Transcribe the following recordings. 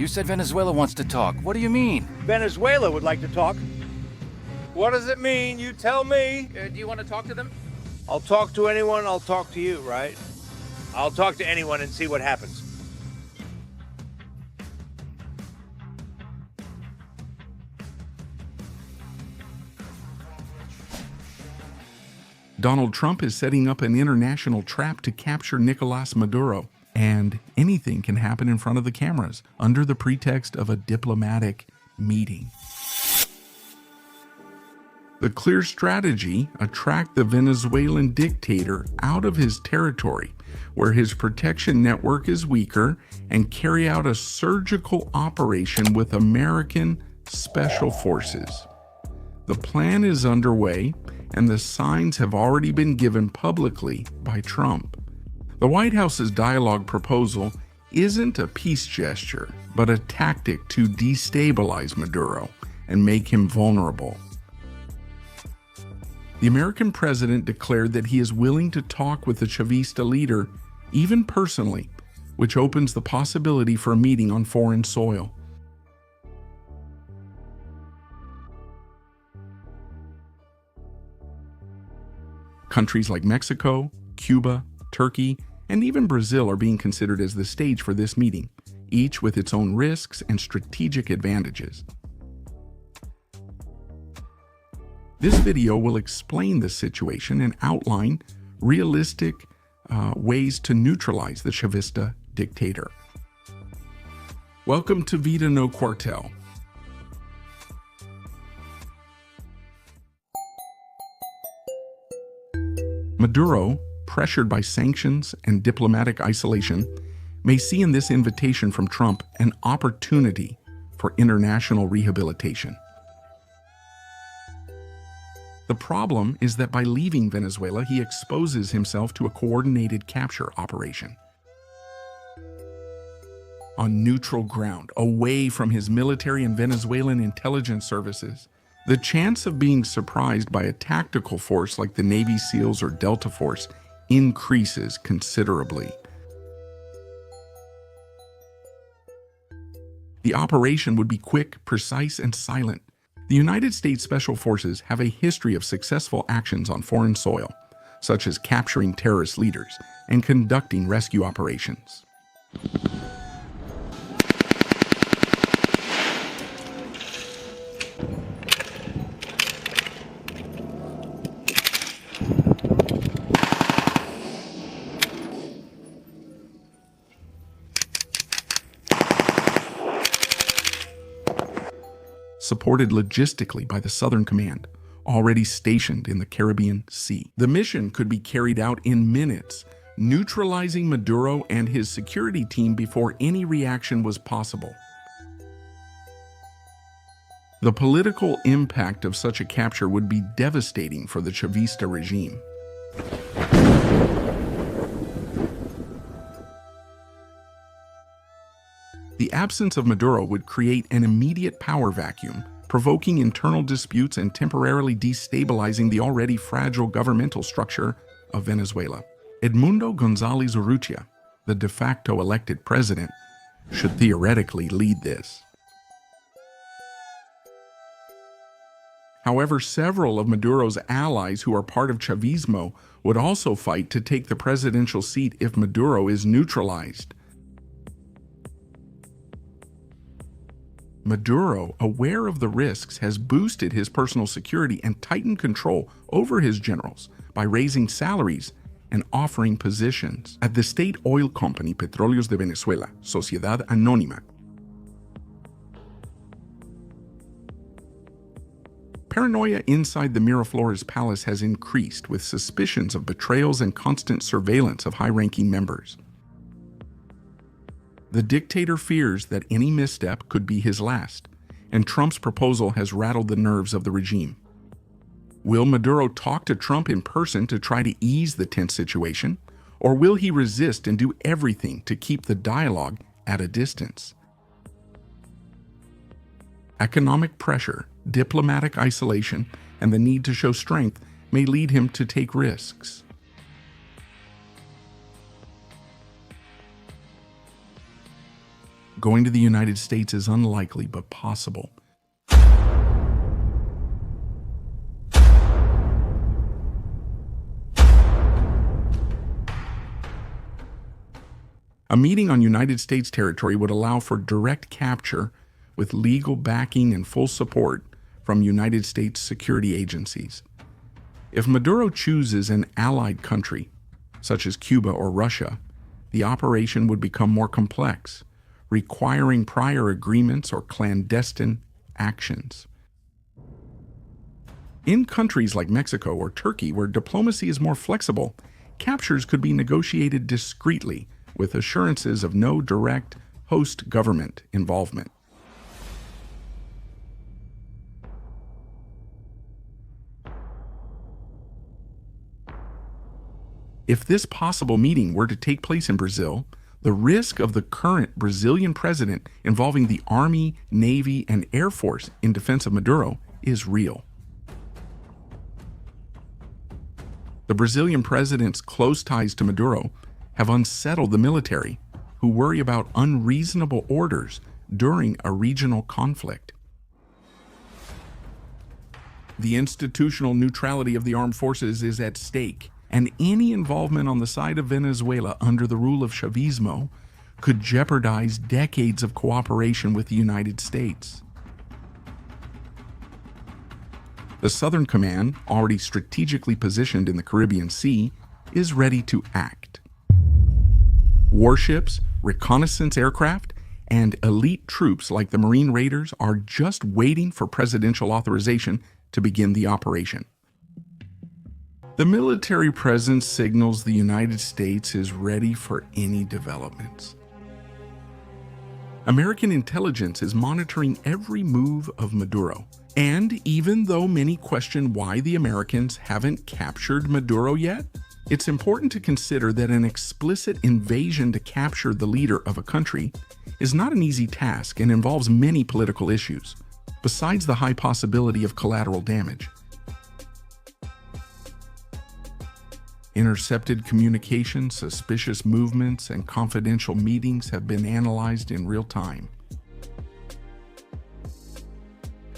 You said Venezuela wants to talk. What do you mean? Venezuela would like to talk. What does it mean? You tell me. Do you want to talk to them? I'll talk to anyone, I'll talk to you, right? I'll talk to anyone and see what happens. Donald Trump is setting up an international trap to capture Nicolás Maduro, and anything can happen in front of the cameras under the pretext of a diplomatic meeting. The clear strategy: attract the Venezuelan dictator out of his territory, where his protection network is weaker, and carry out a surgical operation with American special forces. The plan is underway, and the signs have already been given publicly by Trump. The White House's dialogue proposal isn't a peace gesture, but a tactic to destabilize Maduro and make him vulnerable. The American president declared that he is willing to talk with the Chavista leader, even personally, which opens the possibility for a meeting on foreign soil. Countries like Mexico, Cuba, Turkey, and even Brazil are being considered as the stage for this meeting, each with its own risks and strategic advantages. This video will explain the situation and outline realistic ways to neutralize the Chavista dictator. Welcome to Vida No Cuartel. Maduro, pressured by sanctions and diplomatic isolation, may see in this invitation from Trump an opportunity for international rehabilitation. The problem is that by leaving Venezuela, he exposes himself to a coordinated capture operation. On neutral ground, away from his military and Venezuelan intelligence services, the chance of being surprised by a tactical force like the Navy SEALs or Delta Force increases considerably. The operation would be quick, precise, and silent. The United States Special Forces have a history of successful actions on foreign soil, such as capturing terrorist leaders and conducting rescue operations. Supported logistically by the Southern Command, already stationed in the Caribbean Sea. The mission could be carried out in minutes, neutralizing Maduro and his security team before any reaction was possible. The political impact of such a capture would be devastating for the Chavista regime. The absence of Maduro would create an immediate power vacuum, provoking internal disputes and temporarily destabilizing the already fragile governmental structure of Venezuela. Edmundo González Urrutia, the de facto elected president, should theoretically lead this. However, several of Maduro's allies who are part of Chavismo would also fight to take the presidential seat if Maduro is neutralized. Maduro, aware of the risks, has boosted his personal security and tightened control over his generals by raising salaries and offering positions at the state oil company Petróleos de Venezuela, Sociedad Anónima. Paranoia inside the Miraflores Palace has increased, with suspicions of betrayals and constant surveillance of high-ranking members. The dictator fears that any misstep could be his last, and Trump's proposal has rattled the nerves of the regime. Will Maduro talk to Trump in person to try to ease the tense situation, or will he resist and do everything to keep the dialogue at a distance? Economic pressure, diplomatic isolation, and the need to show strength may lead him to take risks. Going to the United States is unlikely but possible. A meeting on United States territory would allow for direct capture with legal backing and full support from United States security agencies. If Maduro chooses an allied country, such as Cuba or Russia, the operation would become more complex, requiring prior agreements or clandestine actions. In countries like Mexico or Turkey, where diplomacy is more flexible, captures could be negotiated discreetly with assurances of no direct host government involvement. If this possible meeting were to take place in Brazil, the risk of the current Brazilian president involving the Army, Navy, and Air Force in defense of Maduro is real. The Brazilian president's close ties to Maduro have unsettled the military, who worry about unreasonable orders during a regional conflict. The institutional neutrality of the armed forces is at stake, and any involvement on the side of Venezuela under the rule of Chavismo could jeopardize decades of cooperation with the United States. The Southern Command, already strategically positioned in the Caribbean Sea, is ready to act. Warships, reconnaissance aircraft, and elite troops like the Marine Raiders are just waiting for presidential authorization to begin the operation. The military presence signals the United States is ready for any developments. American intelligence is monitoring every move of Maduro, and even though many question why the Americans haven't captured Maduro yet, it's important to consider that an explicit invasion to capture the leader of a country is not an easy task and involves many political issues, besides the high possibility of collateral damage. Intercepted communication, suspicious movements, and confidential meetings have been analyzed in real time.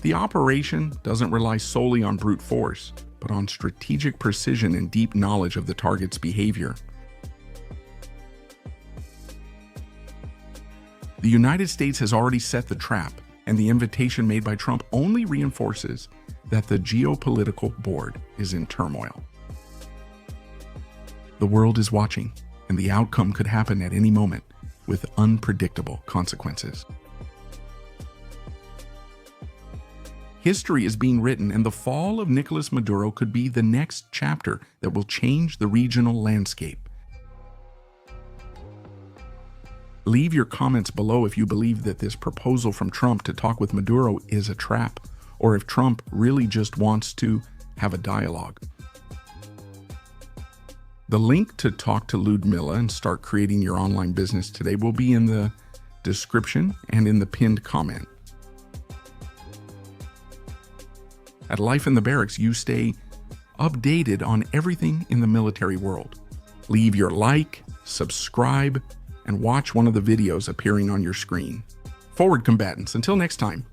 The operation doesn't rely solely on brute force, but on strategic precision and deep knowledge of the target's behavior. The United States has already set the trap, and the invitation made by Trump only reinforces that the geopolitical board is in turmoil. The world is watching, and the outcome could happen at any moment with unpredictable consequences. History is being written, and the fall of Nicolas Maduro could be the next chapter that will change the regional landscape. Leave your comments below if you believe that this proposal from Trump to talk with Maduro is a trap, or if Trump really just wants to have a dialogue. The link to talk to Ludmilla and start creating your online business today will be in the description and in the pinned comment. At Life in the Barracks, you stay updated on everything in the military world. Leave your like, subscribe, and watch one of the videos appearing on your screen. Forward combatants, until next time,